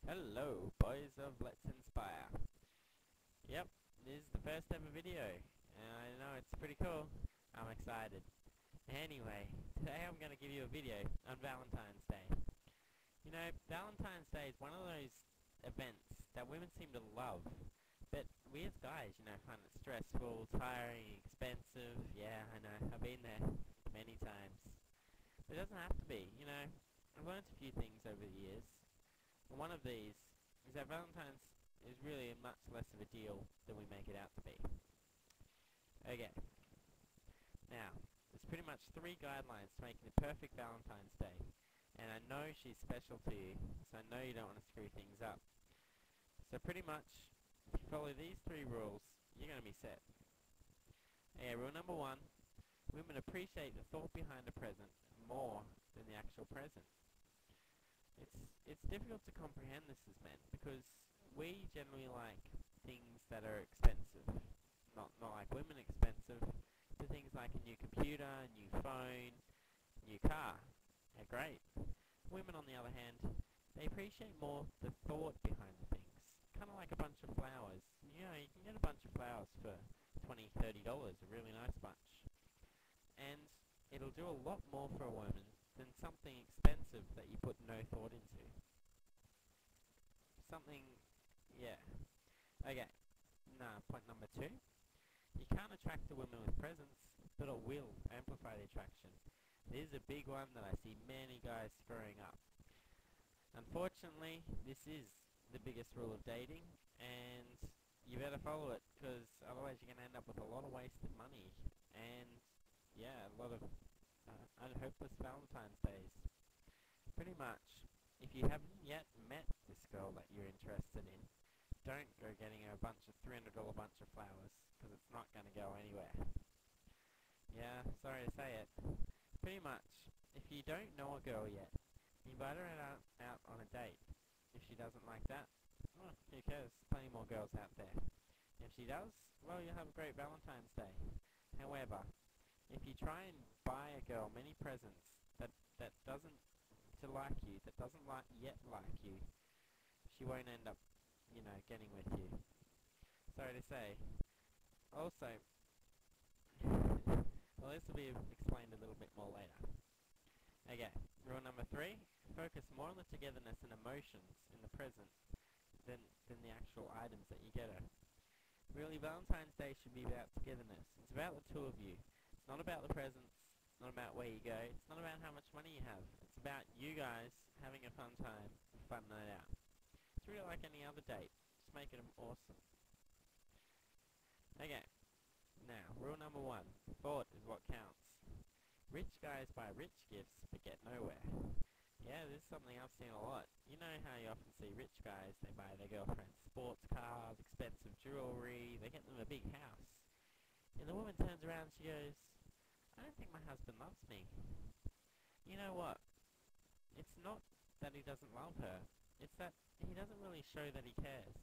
Hello, boys of Let's Inspire. Yep, this is the first ever video, and I know it's pretty cool. I'm excited. Anyway, today I'm going to give you a video on Valentine's Day. You know, Valentine's Day is one of those events that women seem to love, but we as guys, find it stressful, tiring, expensive. Yeah, I know, I've been there many times. But it doesn't have to be, I've learned a few things over the years. And one of these is that Valentine's is really much less of a deal than we make it out to be. Okay, now, there's pretty much 3 guidelines to making the perfect Valentine's Day. And I know she's special to you, so I know you don't want to screw things up. So pretty much, if you follow these 3 rules, you're going to be set. Okay, rule number 1, women appreciate the thought behind a present more than the actual present. It's difficult to comprehend this as men because we generally like things that are expensive, not like women expensive, but things like a new computer, a new phone, new car. They're great. Women, on the other hand, they appreciate more the thought behind the things. Kind of like a bunch of flowers. You can get a bunch of flowers for $20, $30, a really nice bunch. And it'll do a lot more for a woman than something expensive that you put no thought into. Something, yeah. Okay, point number 2. You can't attract a woman with presents, but it will amplify the attraction. This is a big one that I see many guys screwing up. Unfortunately, this is the biggest rule of dating, and you better follow it, because otherwise you're going to end up with a lot of wasted money, and yeah, a lot of hopeless Valentine's Days. Pretty much, if you haven't yet met this girl that you're interested in, don't go getting her a bunch of $300 bunch of flowers, because it's not going to go anywhere. Yeah, sorry to say it. Pretty much, if you don't know a girl yet, invite her out on a date. If she doesn't like that, well, who cares? Plenty more girls out there. If she does, well, you'll have a great Valentine's Day. However, if you try and buy a girl many presents that doesn't like you, that doesn't yet like you, she won't end up, getting with you. Sorry to say. Also, well, this will be explained a little bit more later. Okay, rule number 3, focus more on the togetherness and emotions in the present than the actual items that you get her. Really, Valentine's Day should be about togetherness. It's about the 2 of you. It's not about the presents. It's not about where you go. It's not about how much money you have. It's about you guys having a fun time, a fun night out. It's really like any other date. Just make it awesome. Okay, now, rule number 1, thought is what counts. Rich guys buy rich gifts but get nowhere. Yeah, this is something I've seen a lot. You know how you often see rich guys, they buy their girlfriends sports cars, expensive jewelry, they get them a big house. And the woman turns around and she goes, I don't think my husband loves me. You know what? It's not that he doesn't love her, it's that he doesn't really show that he cares.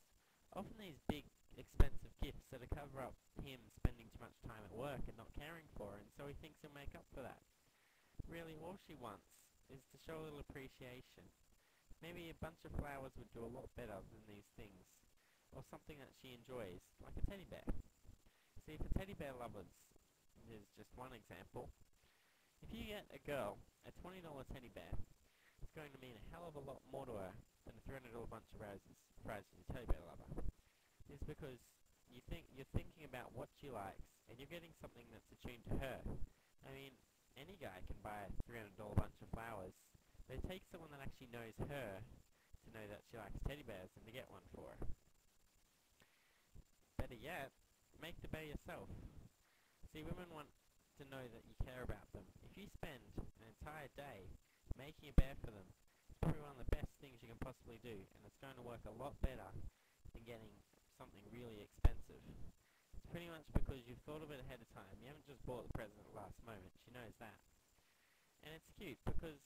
Often these big, expensive gifts that cover up him spending too much time at work and not caring for her, and so he thinks he'll make up for that. Really, all she wants is to show a little appreciation. Maybe a bunch of flowers would do a lot better than these things. Or something that she enjoys, like a teddy bear. See, for teddy bear lovers, here's just one example. If you get a girl a $20 teddy bear, it's going to mean a hell of a lot more to her than a $300 bunch of roses for a teddy bear lover. It's because you're thinking about what she likes, and you're getting something that's attuned to her. I mean, any guy can buy a $300 bunch of flowers, but it takes someone that actually knows her to know that she likes teddy bears and to get one for her. Better yet, make the bear yourself. See, women want to know that you care about them. If you spend an entire day making a bear for them, it's probably one of the best things you can possibly do, and it's going to work a lot better than getting something really expensive. It's pretty much because you've thought of it ahead of time. You haven't just bought the present at the last moment. She knows that. And it's cute because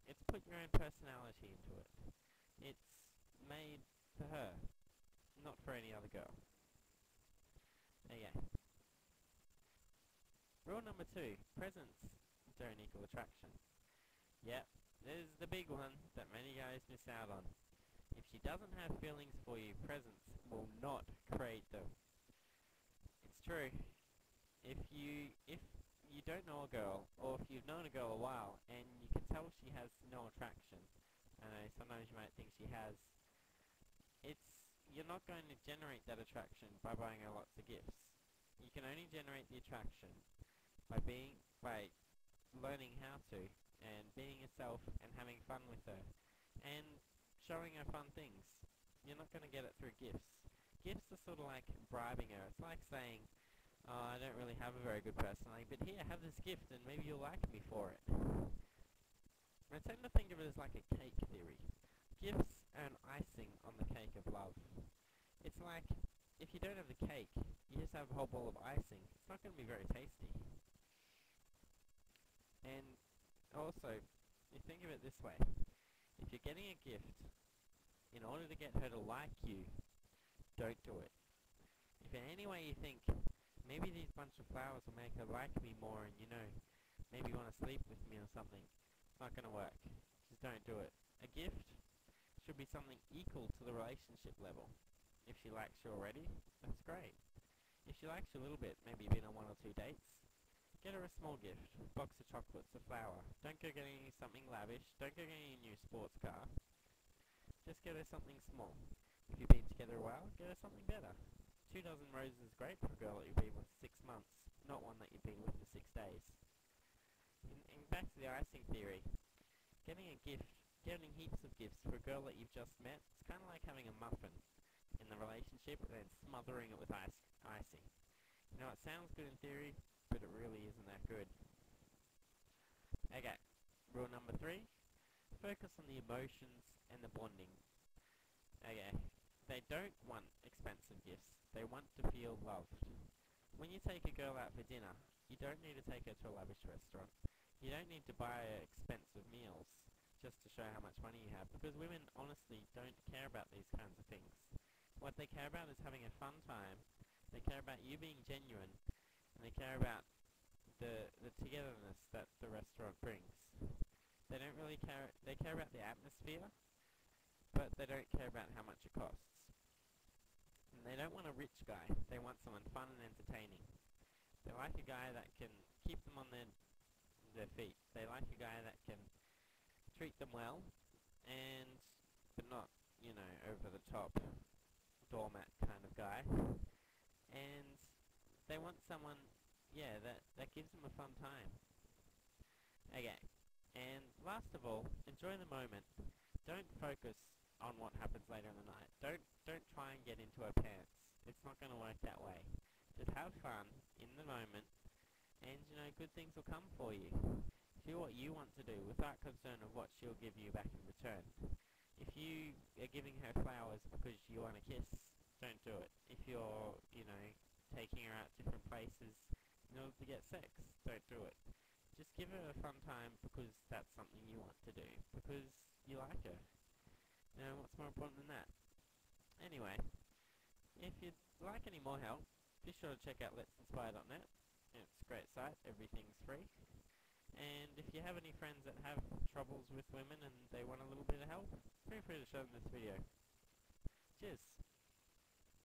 it's put your own personality into it. It's made for her, not for any other girl. Okay. Rule number 2, presents don't equal attraction. Yep, this is the big one that many guys miss out on. If she doesn't have feelings for you, presents will not create them. It's true. If you don't know a girl, or if you've known a girl a while, and you can tell she has no attraction, I know sometimes you might think she has, you're not going to generate that attraction by buying her lots of gifts. You can only generate the attraction by learning how to, and being yourself, and having fun with her, and showing her fun things. You're not going to get it through gifts. Gifts are sort of like bribing her. It's like saying, oh, I don't really have a very good personality, but here, have this gift, and maybe you'll like me for it. I tend to think of it as like a cake theory. Gifts are an icing on the cake of love. It's like, if you don't have the cake, you just have a whole bowl of icing. It's not going to be very tasty. And also, you think of it this way. If you're getting a gift, in order to get her to like you, don't do it. If in any way you think, maybe these bunch of flowers will make her like me more and, maybe want to sleep with me or something, it's not going to work. Just don't do it. A gift should be something equal to the relationship level. If she likes you already, that's great. If she likes you a little bit, maybe you've been on 1 or 2 dates, get her a small gift, a box of chocolates, a flower. Don't go getting something lavish. Don't go getting a new sports car. Just get her something small. If you've been together a while, get her something better. 2 dozen roses is great for a girl that you've been with 6 months, not one that you've been with for 6 days. And back to the icing theory, getting heaps of gifts for a girl that you've just met, it's kind of like having a muffin in the relationship and then smothering it with icing. It sounds good in theory, but it really isn't that good. Okay, rule number 3, focus on the emotions and the bonding. Okay, they don't want expensive gifts, they want to feel loved. When you take a girl out for dinner, you don't need to take her to a lavish restaurant. You don't need to buy her expensive meals just to show how much money you have, because women honestly don't care about these kinds of things. What they care about is having a fun time, they care about you being genuine, and they care about the togetherness that the restaurant brings. They don't really care, they care about the atmosphere, but they don't care about how much it costs. And they don't want a rich guy, they want someone fun and entertaining. They like a guy that can keep them on their feet. They like a guy that can treat them well, but not, over the top doormat kind of guy. And they want someone, that gives them a fun time. Okay, and last of all, enjoy the moment. Don't focus on what happens later in the night. Don't try and get into her pants. It's not going to work that way. Just have fun in the moment, and good things will come for you. Do what you want to do without concern of what she'll give you back in return. If you are giving her flowers because you want a kiss, don't do it. If you're, taking her out different places in order to get sex, don't do it. Just give her a fun time because that's something you want to do, because you like her. What's more important than that? Anyway, if you'd like any more help, be sure to check out let'sinspire.net. It's a great site, everything's free. And if you have any friends that have troubles with women and they want a little bit of help, feel free to show them this video. Cheers!